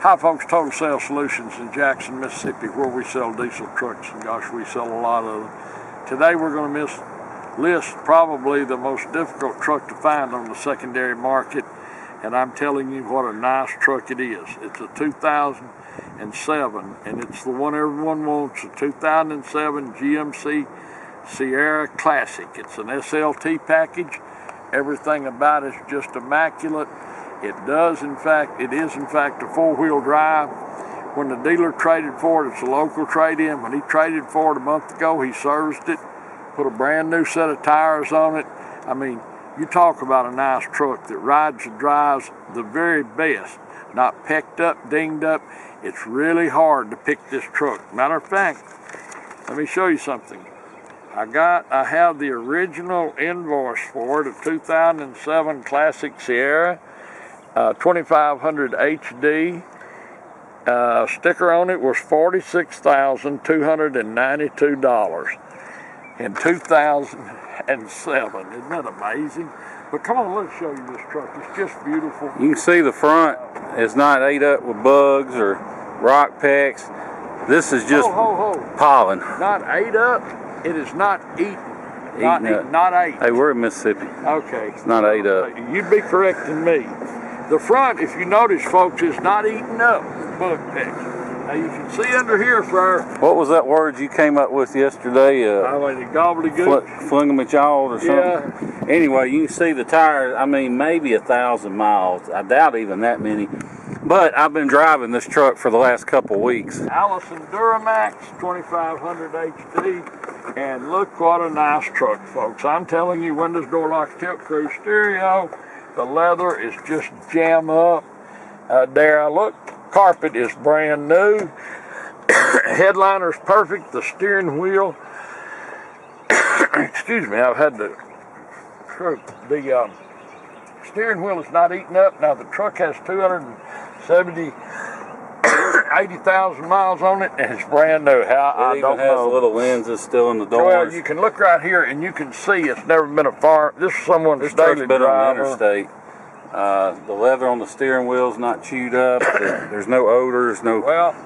Hi folks, Total Sales Solutions in Jackson, Mississippi, where we sell diesel trucks, and gosh, we sell a lot of them. Today we're going to list probably the most difficult truck to find on the secondary market, and I'm telling you what a nice truck it is. It's a 2007, and it's the one everyone wants, a 2007 GMC Sierra Classic. It's an SLT package. Everything about it is just immaculate. It is in fact a four-wheel drive. When the dealer traded for it, it's a local trade-in. When he traded for it a month ago, he serviced it, put a brand new set of tires on it. I mean, you talk about a nice truck that rides and drives the very best, not pecked up, dinged up. It's really hard to pick this truck. Matter of fact, let me show you something. I have the original invoice for it, a 2007 Classic Sierra. 2500 HD. Sticker on it was $46,292 in 2007. Isn't that amazing? But come on, let's show you this truck. It's just beautiful. You can see the front is not ate up with bugs or rock pecks. This is just pollen. Not ate up. It is not eaten. Not ate. Hey, we're in Mississippi. Okay. It's not ate up. You'd be correcting me. The front, if you notice, folks, is not eaten up with bug pecks. Now you can see under here for our... What was that word you came up with yesterday? Gobbledygook. Flingamajawed or something? Yeah. Anyway, you can see the tires, I mean, maybe 1,000 miles. I doubt even that many. But I've been driving this truck for the last couple weeks. Allison Duramax 2500 HD. And look what a nice truck, folks. I'm telling you, windows, door locks, tilt cruise stereo. The leather is just jam up. There I look. Carpet is brand new. Headliner's perfect. The steering wheel. Excuse me, I've had the steering wheel is not eaten up. Now the truck has 80,000 miles on it, and it's brand new. It even has little lenses still in the doors. Well, you can look right here, and you can see it's never been a farm. This is someone's daily been driver. on the interstate. The leather on the steering wheel is not chewed up. There's no odors, no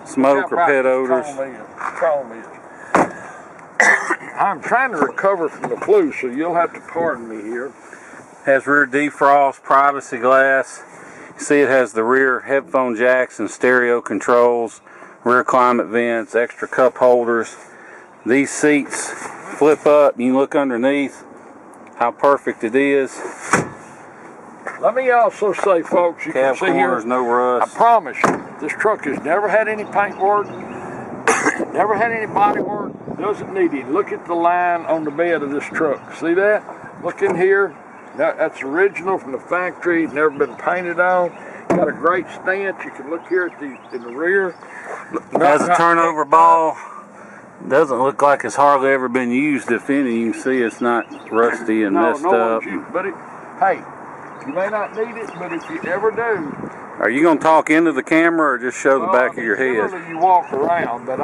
smoke or pet odors. I'm trying to recover from the flu, so you'll have to pardon me here. Has rear defrost, privacy glass. You see it has the rear headphone jacks and stereo controls, rear climate vents, extra cup holders. These seats flip up. You can look underneath how perfect it is. Let me also say, folks, you can see here, no rust. I promise you, this truck has never had any paint work, never had any body work, doesn't need it. Look at the line on the bed of this truck. See that? Look in here. That's original from the factory, never been painted on. Got a great stance. You can look here in the rear. It has a turnover ball. Doesn't look like it's hardly ever been used, if any. You can see it's not rusty and messed up. Hey, you may not need it, but if you ever do. Are you going to talk into the camera or just show the back of your head? You walk around, but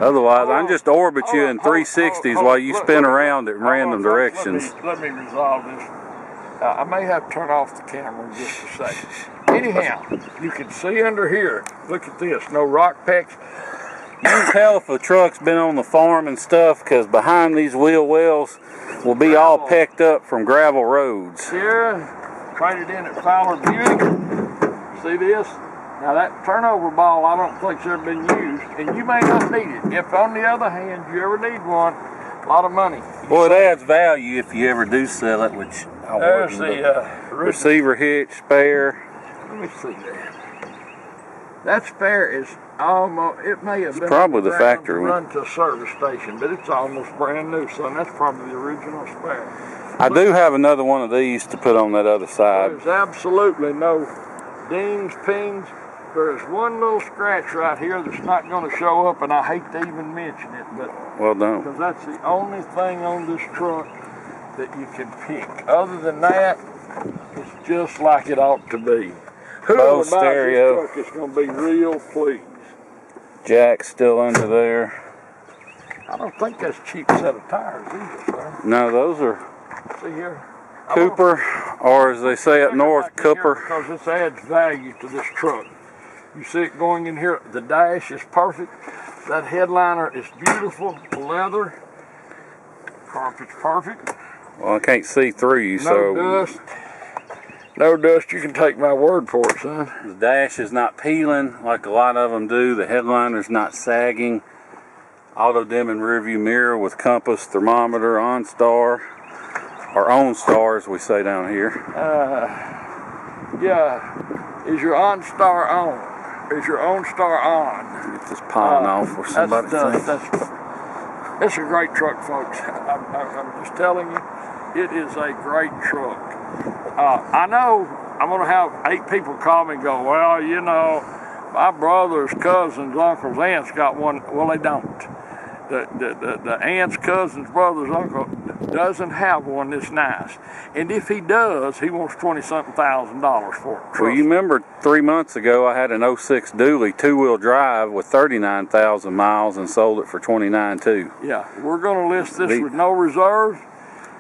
otherwise, I'm just orbit you in 360s while you spin around in random directions. Let me resolve this. I may have to turn off the camera in just a second. Anyhow, you can see under here. Look at this. No rock pecks. You can tell if a truck's been on the farm and stuff because behind these wheel wells will be all pecked up from gravel roads. Here, traded in at Fowler Buick. See this? Now that turnover ball I don't think's ever been used, and you may not need it. If on the other hand you ever need one, a lot of money. Well, it adds value if you ever do sell it, which I wouldn't. There's the receiver hitch, spare. Let me see that. That spare is almost, it may have been probably the factory run to a service station, but it's almost brand new, son. That's probably the original spare. I do have another one of these to put on that other side. There's absolutely no dings, pings. There's one little scratch right here that's not going to show up, and I hate to even mention it, but well done. Because that's the only thing on this truck that you can pick. Other than that, it's just like it ought to be. Whoever stereo. buys this truck is going to be real pleased. Jack still under there. I don't think that's a cheap set of tires either, sir. No, those are. See here? Cooper, or as they say up north, Cooper. Because this adds value to this truck. You see it going in here. The dash is perfect. That headliner is beautiful. Leather. Carpet's perfect. Well, I can't see through you, so. No dust. No dust. You can take my word for it, son. The dash is not peeling like a lot of them do. The headliner's not sagging. Auto dimming rear view mirror with compass, thermometer, OnStar, or OnStar as we say down here. Yeah. Is your OnStar on? Is your OnStar on? Get this piling off where somebody thinks. It's a great truck, folks. I'm just telling you, it is a great truck. I know I'm going to have 8 people call me and go, well, you know, my brother's cousins, uncles, aunts got one. Well, they don't. The aunts, cousins, brothers, uncle doesn't have one this nice. And if he does, he wants $20-something thousand for it. Well, you remember 3 months ago I had an 06 dually 2-wheel drive with 39,000 miles and sold it for $29,200. Yeah, we're going to list this with no reserves,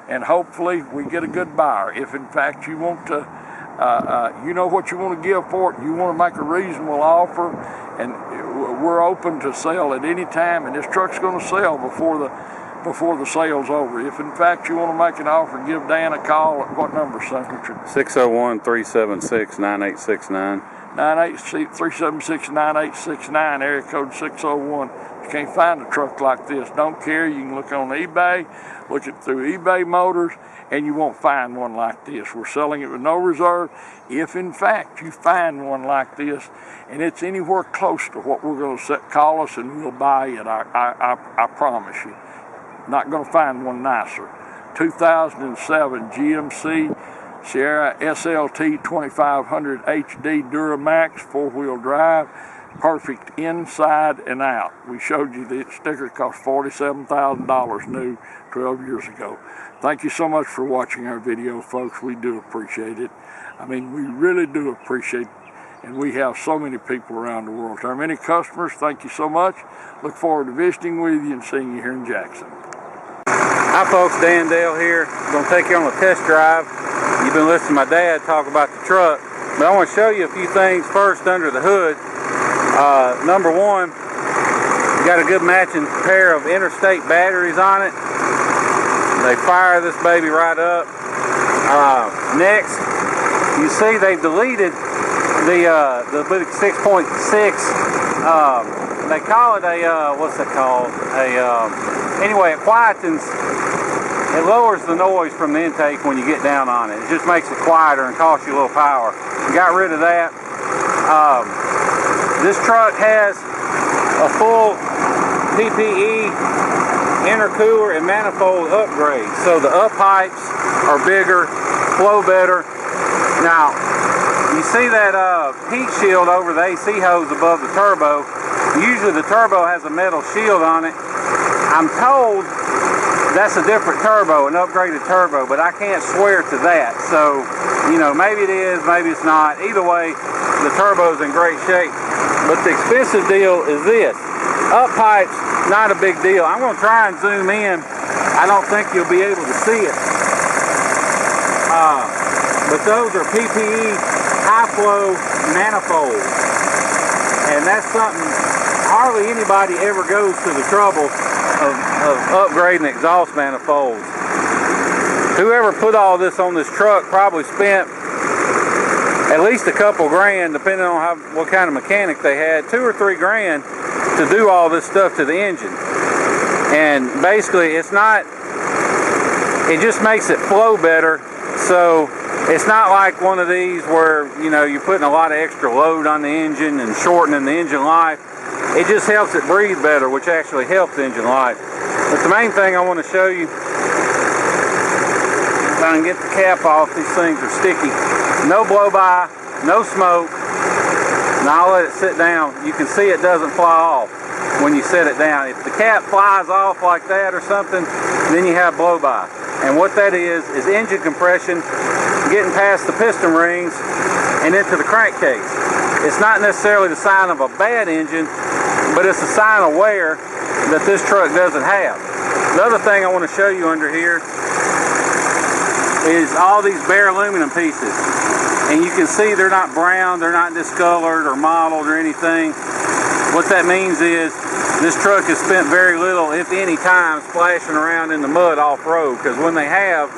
and hopefully we get a good buyer. If in fact you want to, you know what you want to give for it, you want to make a reasonable offer, and we're open to sell at any time, and this truck's going to sell before the sale's over. If in fact you want to make an offer, give Dan a call at what number, son? 601-376-9869. 376-9869, area code 601. You can't find a truck like this. Don't care. You can look on eBay, look it through eBay Motors, and you won't find one like this. We're selling it with no reserve. If in fact you find one like this, and it's anywhere close to what we're going to call us, and we'll buy it. I promise you. Not going to find one nicer. 2007 GMC Sierra SLT 2500 HD Duramax 4-wheel drive. Perfect inside and out. We showed you the sticker cost $47,000 new 12 years ago. Thank you so much for watching our video, folks. We do appreciate it. I mean, we really do appreciate it. And we have so many people around the world. To our many customers, thank you so much. Look forward to visiting with you and seeing you here in Jackson. Hi folks, Dan Dale here. I'm going to take you on a test drive. You've been listening to my dad talk about the truck, but I want to show you a few things first under the hood. Number one, you got a good matching pair of interstate batteries on it. They fire this baby right up. Next, you see they've deleted the 6.6. They call it a what's it called? Anyway, it quietens. It lowers the noise from the intake when you get down on it. It just makes it quieter and costs you a little power. Got rid of that. This truck has a full PPE intercooler and manifold upgrade. So the up pipes are bigger, flow better. Now, you see that heat shield over the AC hose above the turbo. Usually the turbo has a metal shield on it. I'm told that's a different turbo, an upgraded turbo, but I can't swear to that. So, you know, maybe it is, maybe it's not. Either way, the turbo's in great shape. But the expensive deal is this. Up pipes, not a big deal. I'm going to try and zoom in. I don't think you'll be able to see it. But those are PPE high flow manifolds. And that's something hardly anybody ever goes to the trouble of upgrading exhaust manifolds. Whoever put all this on this truck probably spent at least a couple grand, depending on what kind of mechanic they had, $2 or $3 grand to do all this stuff to the engine. And basically it just makes it flow better. So it's not like one of these where, you know, you're putting a lot of extra load on the engine and shortening the engine life. It just helps it breathe better, which actually helps the engine life. But the main thing I want to show you, if I can get the cap off, these things are sticky. No blow by, no smoke. Now I'll let it sit down. You can see it doesn't fly off when you set it down. If the cap flies off like that or something, then you have blow by. And what that is engine compression getting past the piston rings and into the crankcase. It's not necessarily the sign of a bad engine, but it's a sign of wear that this truck doesn't have. The other thing I want to show you under here, is all these bare aluminum pieces. And you can see they're not brown, they're not discolored or mottled or anything. What that means is this truck has spent very little, if any, time splashing around in the mud off-road, because when they have,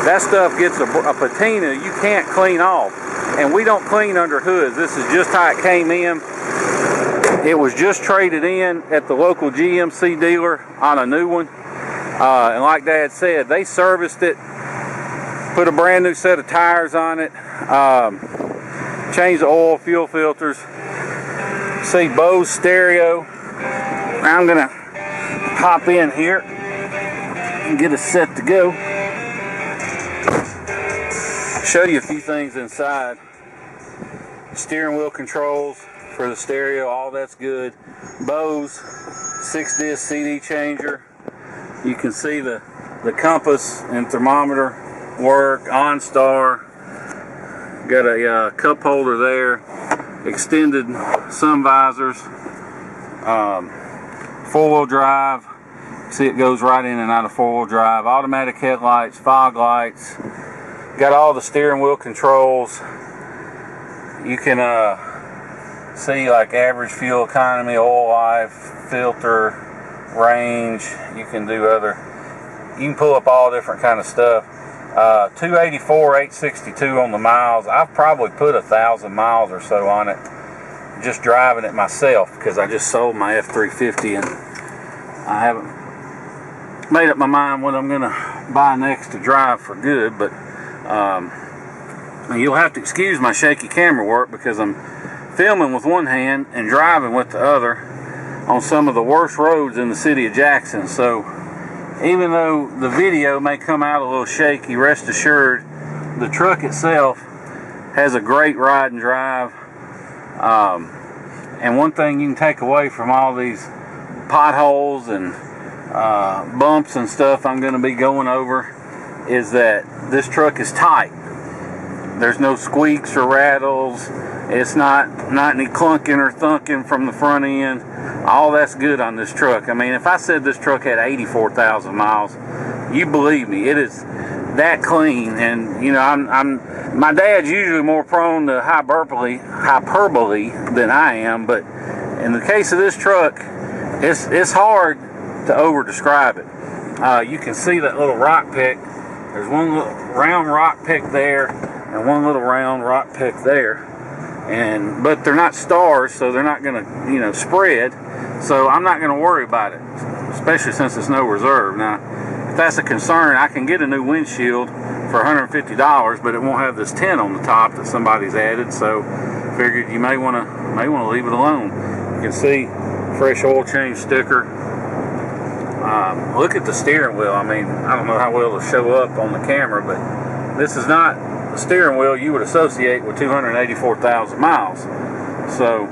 that stuff gets a patina you can't clean off. And we don't clean under hoods. This is just how it came in. It was just traded in at the local GMC dealer on a new one. And like Dad said, they serviced it, put a brand new set of tires on it, changed the oil, fuel filters. See Bose stereo. Now I'm gonna hop in here and get us set to go. Show you a few things inside. Steering wheel controls for the stereo, all that's good. Bose 6-disc CD changer. You can see the compass and thermometer work. OnStar. Got a cup holder there. Extended sun visors. 4-wheel drive. See, it goes right in and out of 4-wheel drive. Automatic headlights, fog lights. Got all the steering wheel controls. You can see like average fuel economy, oil life, filter, range. You can do you can pull up all different kind of stuff. 284, 862 on the miles. I've probably put 1,000 miles or so on it, just driving it myself, because I just sold my F350 and I haven't made up my mind what I'm gonna buy next to drive for good. But you'll have to excuse my shaky camera work, because I'm filming with one hand and driving with the other on some of the worst roads in the city of Jackson. So even though the video may come out a little shaky, rest assured the truck itself has a great ride and drive. And one thing you can take away from all these potholes and bumps and stuff I'm going to be going over is that this truck is tight. There's no squeaks or rattles. It's not any clunking or thunking from the front end. All that's good on this truck. I mean, if I said this truck had 84,000 miles, you believe me, it is that clean. And you know, my dad's usually more prone to hyperbole than I am, but in the case of this truck, it's hard to over describe it. You can see that little rock pick. There's one little round rock pick there and one little round rock pick there. But they're not stars, so they're not going to, spread. So I'm not going to worry about it, especially since it's no reserve. Now, if that's a concern, I can get a new windshield for $150, but it won't have this tint on the top that somebody's added. So, figured you may want to leave it alone. You can see fresh oil change sticker. Look at the steering wheel. I mean, I don't know how well it'll show up on the camera, but this is not the steering wheel you would associate with 284,000 miles. So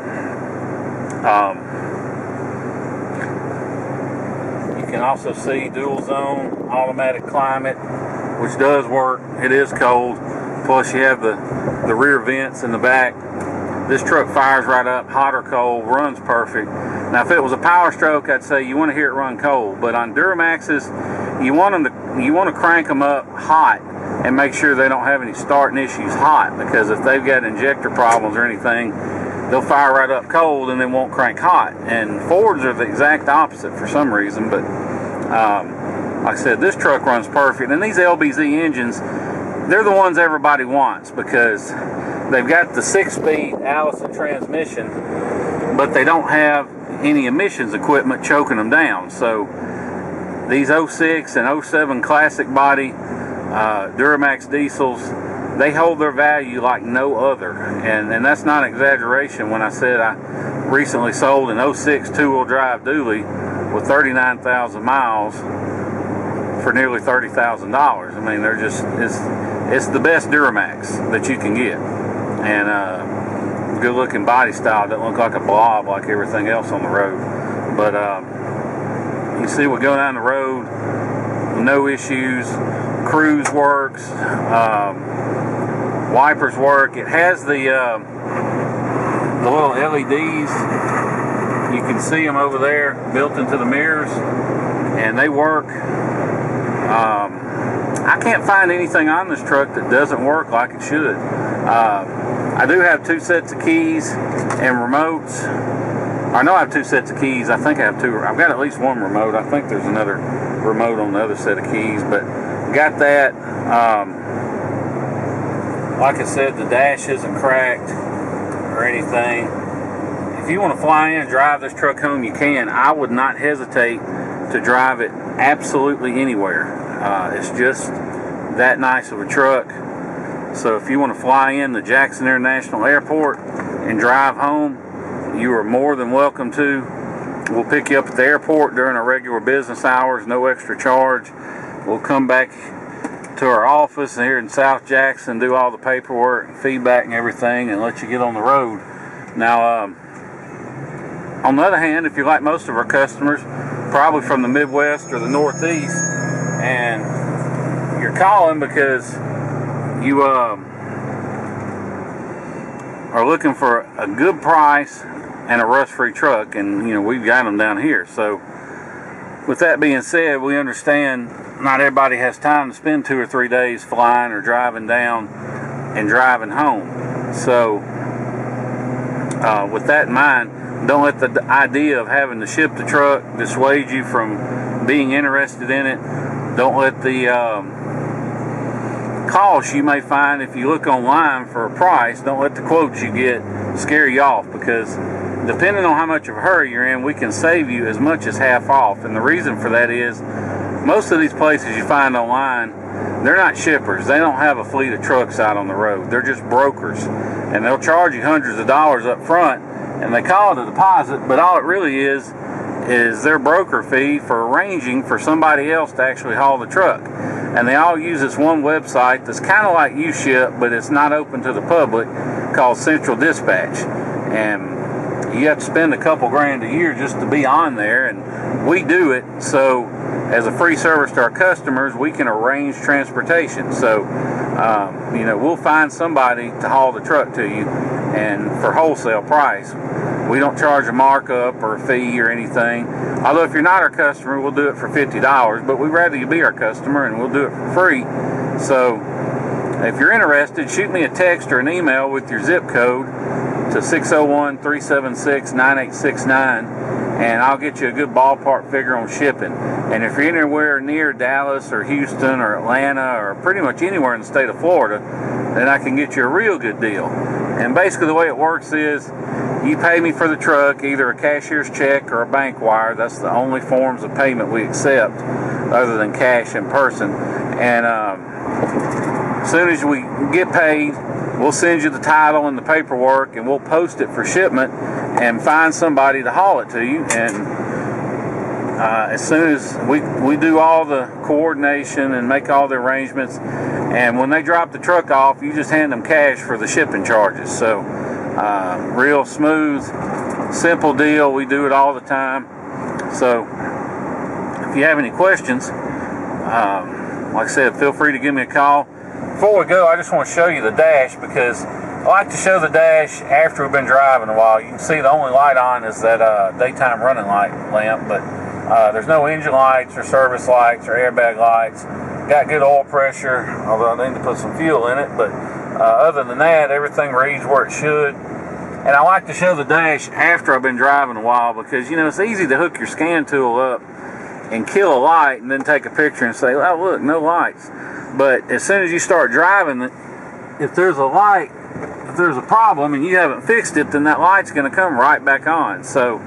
you can also see dual zone automatic climate, which does work. It is cold. Plus you have the rear vents in the back. This truck fires right up, hot or cold, runs perfect. Now, if it was a Power Stroke, I'd say you want to hear it run cold. But on Duramaxes, you want to crank them up hot and make sure they don't have any starting issues hot, because if they've got injector problems or anything, they'll fire right up cold and they won't crank hot. And Fords are the exact opposite for some reason. But like I said, this truck runs perfect. And these LBZ engines, they're the ones everybody wants, because they've got the 6-speed Allison transmission, but they don't have any emissions equipment choking them down. So these 06 and 07 classic body Duramax diesels, they hold their value like no other. And that's not an exaggeration when I said I recently sold an 06 two-wheel drive dually with 39,000 miles for nearly $30,000. I mean, they're just, it's the best Duramax that you can get. And good looking body style, doesn't look like a blob like everything else on the road. But you see we go down the road, no issues. Cruise works, wipers work. It has the little LEDs. You can see them over there built into the mirrors, and they work. I can't find anything on this truck that doesn't work like it should. I do have 2 sets of keys and remotes. I know I have 2 sets of keys. I think I have 2. I've got at least 1 remote. I think there's another remote on the other set of keys, but got that. Like I said, the dash isn't cracked or anything. If you want to fly in and drive this truck home, you can. I would not hesitate to drive it absolutely anywhere. It's just that nice of a truck. So if you want to fly in the Jackson International Airport and drive home, you are more than welcome to. We'll pick you up at the airport during our regular business hours, no extra charge. We'll come back to our office here in South Jackson, do all the paperwork and feedback and everything, and let you get on the road. Now, on the other hand, if you're like most of our customers, probably from the Midwest or the Northeast, and you're calling because you are looking for a good price and a rust-free truck, and we've got them down here. So with that being said, we understand not everybody has time to spend 2 or 3 days flying or driving down and driving home. So with that in mind, don't let the idea of having to ship the truck dissuade you from being interested in it. Don't let the costs you may find if you look online for a price, don't let the quotes you get scare you off, because depending on how much of a hurry you're in, we can save you as much as half off. And the reason for that is most of these places you find online, they're not shippers. They don't have a fleet of trucks out on the road. They're just brokers, and they'll charge you hundreds of dollars up front, and they call it a deposit, but all it really is their broker fee for arranging for somebody else to actually haul the truck. And they all use this one website that's kind of like U-Ship, but it's not open to the public, called Central Dispatch. And you have to spend a couple grand a year just to be on there, and we do it. So as a free service to our customers, we can arrange transportation. So we'll find somebody to haul the truck to you, and for wholesale price. We don't charge a markup or a fee or anything. Although if you're not our customer, we'll do it for $50, but we'd rather you be our customer, and we'll do it for free. So if you're interested, shoot me a text or an email with your zip code to 601-376-9869, and I'll get you a good ballpark figure on shipping. And if you're anywhere near Dallas or Houston or Atlanta or pretty much anywhere in the state of Florida, then I can get you a real good deal. And basically the way it works is you pay me for the truck, either a cashier's check or a bank wire. That's the only forms of payment we accept other than cash in person. And as soon as we get paid, we'll send you the title and the paperwork, and we'll post it for shipment and find somebody to haul it to you. And as soon as we do all the coordination and make all the arrangements, and when they drop the truck off, you just hand them cash for the shipping charges. So real smooth, simple deal. We do it all the time. So if you have any questions, like I said, feel free to give me a call. Before we go, I just want to show you the dash, because I like to show the dash after we've been driving a while. You can see the only light on is that daytime running light lamp, but there's no engine lights or service lights or airbag lights. Got good oil pressure, although I need to put some fuel in it, but other than that, everything reads where it should. And I like to show the dash after I've been driving a while, because it's easy to hook your scan tool up and kill a light and then take a picture and say, oh look, no lights. But as soon as you start driving, if there's a light, if there's a problem and you haven't fixed it, then that light's going to come right back on. So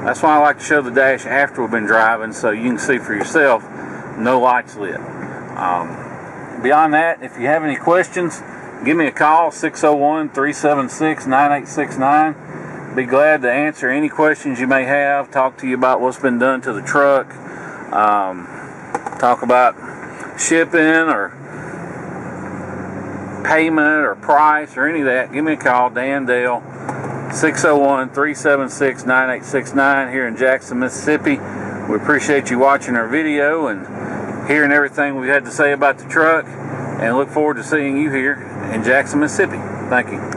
that's why I like to show the dash after we've been driving, so you can see for yourself no lights lit. Beyond that, if you have any questions, give me a call, 601-376-9869. Be glad to answer any questions you may have, talk to you about what's been done to the truck, talk about shipping or payment or price or any of that. Give me a call, Dan Dale, 601-376-9869 here in Jackson, Mississippi. We appreciate you watching our video and hearing everything we had to say about the truck, and look forward to seeing you here in Jackson, Mississippi. Thank you.